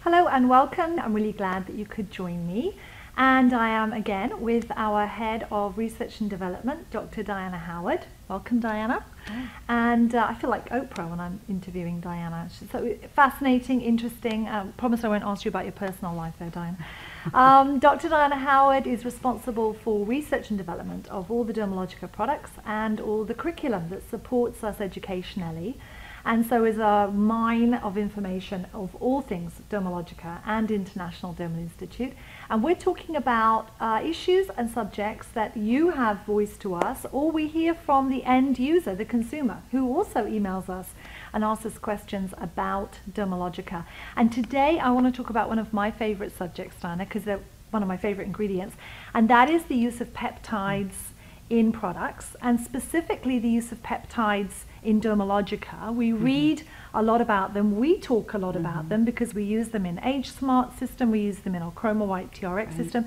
Hello and welcome. I'm really glad that you could join me. And I am again with our Head of Research and Development, Dr. Diana Howard. Welcome, Diana. Hi. And I feel like Oprah when I'm interviewing Diana. She's so fascinating, interesting. Promise I won't ask you about your personal life though, Diana. Dr. Diana Howard is responsible for research and development of all the Dermalogica products and all the curriculum that supports us educationally. And so is a mine of information of all things Dermalogica and International Dermal Institute. And we're talking about issues and subjects that you have voiced to us, or we hear from the end user, the consumer, who also emails us and asks us questions about Dermalogica. And today I want to talk about one of my favorite subjects, Diana, because they're one of my favorite ingredients, and that is the use of peptides in products, and specifically the use of peptides in Dermalogica. We read a lot about them, we talk a lot about them because we use them in Agesmart system, we use them in our ChromaWhite TRX system.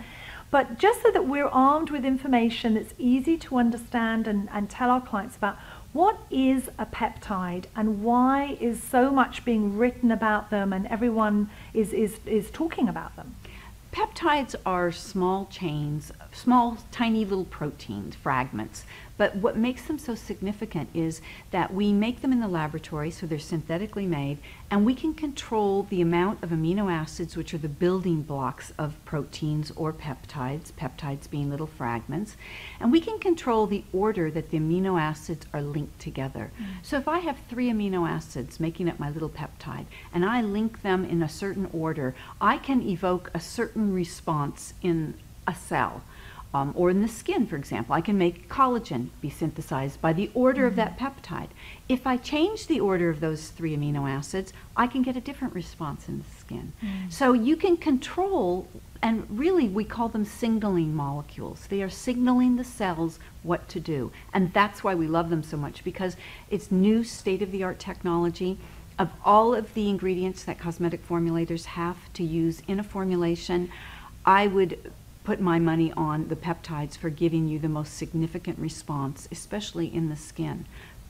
But just so that we're armed with information that's easy to understand and tell our clients about what is a peptide and why is so much being written about them and everyone is talking about them. Peptides are small chains, small, tiny little protein fragments. But what makes them so significant is that we make them in the laboratory, so they're synthetically made, and we can control the amount of amino acids, which are the building blocks of proteins or peptides, peptides being little fragments, and we can control the order that the amino acids are linked together. So if I have 3 amino acids making up my little peptide, and I link them in a certain order, I can evoke a certain response in a cell. Or in the skin, for example, I can make collagen be synthesized by the order of that peptide. If I change the order of those 3 amino acids, I can get a different response in the skin. So you can control, and really we call them signaling molecules. They are signaling the cells what to do. And that's why we love them so much, because it's new state-of-the-art technology. Of all of the ingredients that cosmetic formulators have to use in a formulation, I would put my money on the peptides for giving you the most significant response, especially in the skin.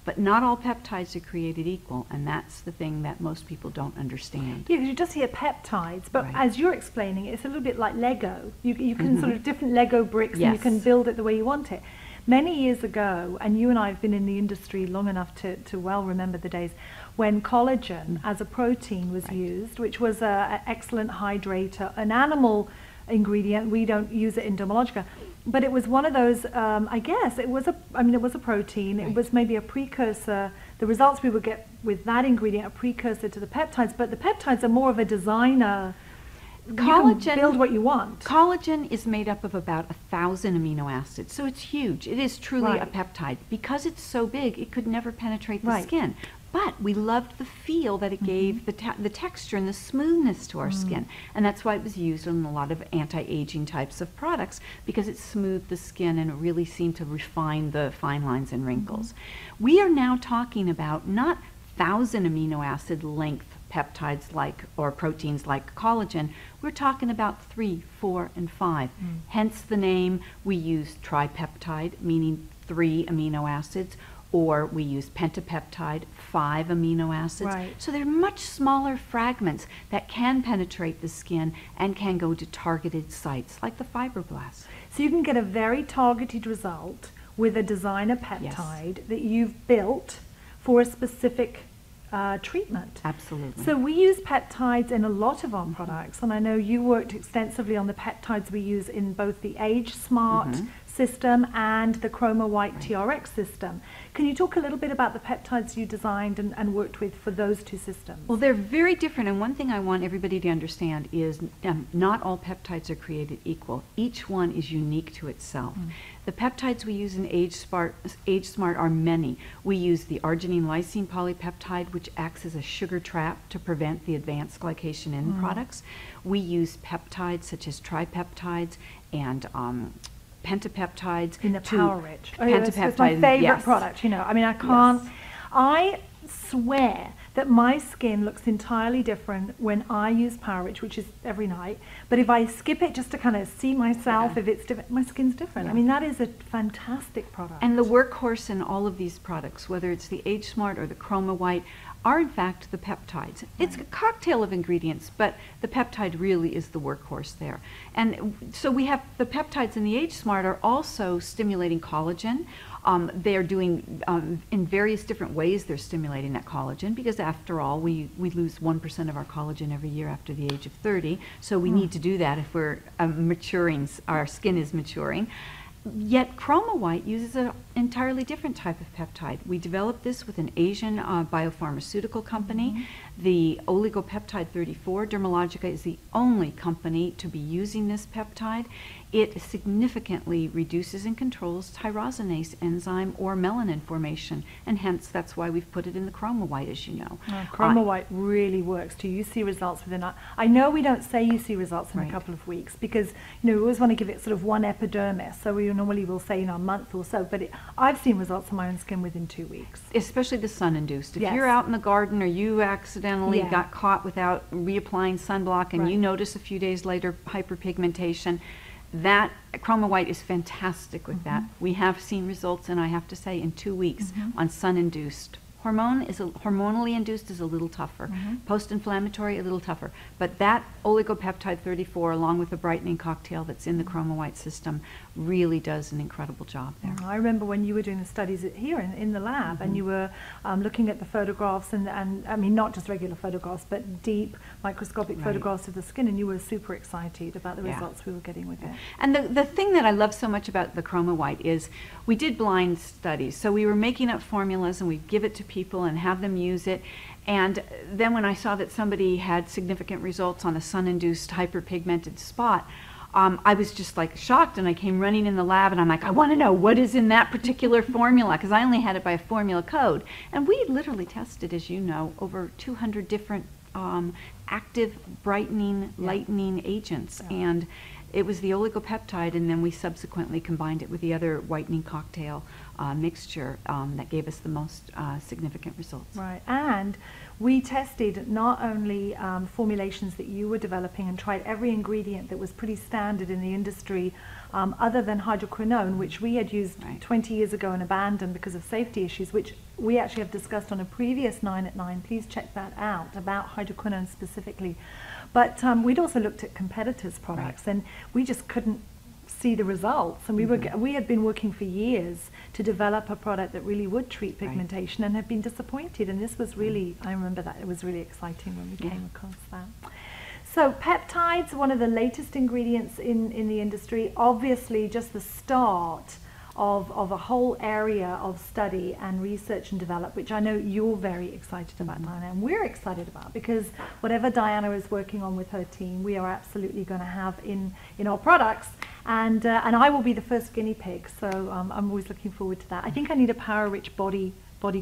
But not all peptides are created equal, and that's the thing that most people don't understand. Yeah, because you just hear peptides, but as you're explaining it, it's a little bit like Lego. You can sort of different Lego bricks and you can build it the way you want it. Many years ago, and you and I have been in the industry long enough to well remember the days when collagen as a protein was used, which was an excellent hydrator, an animal ingredient. We don't use it in Dermalogica, but it was one of those, I guess it was it was a protein. It was maybe a precursor. The results we would get with that ingredient, a precursor to the peptides, but the peptides are more of a designer. Collagen, you can build what you want. Collagen is made up of about 1,000 amino acids, so it's huge. It is truly a peptide. Because it's so big, it could never penetrate the skin. But we loved the feel that it gave, the texture and the smoothness to our skin. And that's why it was used in a lot of anti-aging types of products, because it smoothed the skin and it really seemed to refine the fine lines and wrinkles. We are now talking about not 1,000 amino acid length peptides or proteins like collagen. We're talking about 3, 4, and 5. Hence the name. We use tripeptide, meaning 3 amino acids, or we use pentapeptide, 5 amino acids. So they're much smaller fragments that can penetrate the skin and can go to targeted sites like the fibroblasts. So you can get a very targeted result with a designer peptide that you've built for a specific treatment. Absolutely. So we use peptides in a lot of our products, and I know you worked extensively on the peptides we use in both the Agesmart system and the ChromaWhite TRX system. Can you talk a little bit about the peptides you designed and worked with for those 2 systems? Well, they're very different, and one thing I want everybody to understand is not all peptides are created equal. Each one is unique to itself. The peptides we use in Agesmart are many. We use the arginine lysine polypeptide, which acts as a sugar trap to prevent the advanced glycation in products. We use peptides such as tripeptides and pentapeptides. In the Power Rich. Pentapeptide, it's my favorite product, you know. I mean, I can't, I swear that my skin looks entirely different when I use Power Rich, which is every night. But if I skip it just to kind of see myself, if it's different, my skin's different. I mean, that is a fantastic product. And the workhorse in all of these products, whether it's the Agesmart or the ChromaWhite, are in fact the peptides. It's a cocktail of ingredients, but the peptide really is the workhorse there. And so we have the peptides in the Agesmart are also stimulating collagen. They're doing, in various different ways, they're stimulating that collagen, because after all, we lose 1% of our collagen every year after the age of 30. So we need to do that if we're maturing, our skin is maturing. Yet ChromaWhite uses an entirely different type of peptide. We developed this with an Asian biopharmaceutical company. The oligopeptide 34, Dermalogica is the only company to be using this peptide. It significantly reduces and controls tyrosinase enzyme or melanin formation, and hence that's why we've put it in the ChromaWhite, as you know. ChromaWhite really works. Do you see results within? I know we don't say you see results in a couple of weeks, because we always want to give it sort of one epidermis. So we normally will say a month or so, but I've seen results on my own skin within 2 weeks. Especially the sun-induced. If you're out in the garden or you accidentally got caught without reapplying sunblock and you notice a few days later hyperpigmentation, that ChromaWhite is fantastic with that. We have seen results, and I have to say, in 2 weeks on sun-induced. Hormonally induced is a little tougher. Post-inflammatory, a little tougher. But that oligopeptide 34, along with the brightening cocktail that's in the ChromaWhite system, really does an incredible job there. I remember when you were doing the studies here in the lab, and you were looking at the photographs, and I mean, not just regular photographs, but deep microscopic photographs of the skin, and you were super excited about the results we were getting with it. And the thing that I love so much about the ChromaWhite is we did blind studies. So we were making up formulas, and we'd give it to people and have them use it. And then when I saw that somebody had significant results on a sun-induced hyperpigmented spot, I was just like shocked, and I came running in the lab, and I'm like, I want to know what is in that particular formula, because I only had it by a formula code. And we literally tested, as you know, over 200 different active brightening, lightening agents. And it was the oligopeptide, and then we subsequently combined it with the other whitening cocktail mixture that gave us the most significant results. Right, and we tested not only formulations that you were developing and tried every ingredient that was pretty standard in the industry, other than hydroquinone, which we had used 20 years ago and abandoned because of safety issues, which we actually have discussed on a previous 9 at 9. Please check that out, about hydroquinone specifically. But we'd also looked at competitors' products, and we just couldn't see the results. And we had been working for years to develop a product that really would treat pigmentation, and had been disappointed. And this was really, I remember that, it was really exciting when we came across that. So peptides, one of the latest ingredients in the industry, obviously just the start of a whole area of study and research and develop, which I know you're very excited about, Diana, and we're excited about, because whatever Diana is working on with her team, we are absolutely going to have in our products, and I will be the first guinea pig, so I'm always looking forward to that. I think I need a power-rich body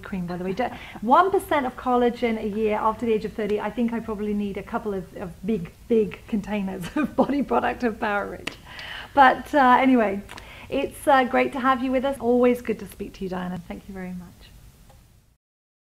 cream, by the way. 1% of collagen a year after the age of 30. I think I probably need a couple of big containers of body product of Power Rich. But anyway, it's great to have you with us. Always good to speak to you, Diana. Thank you very much.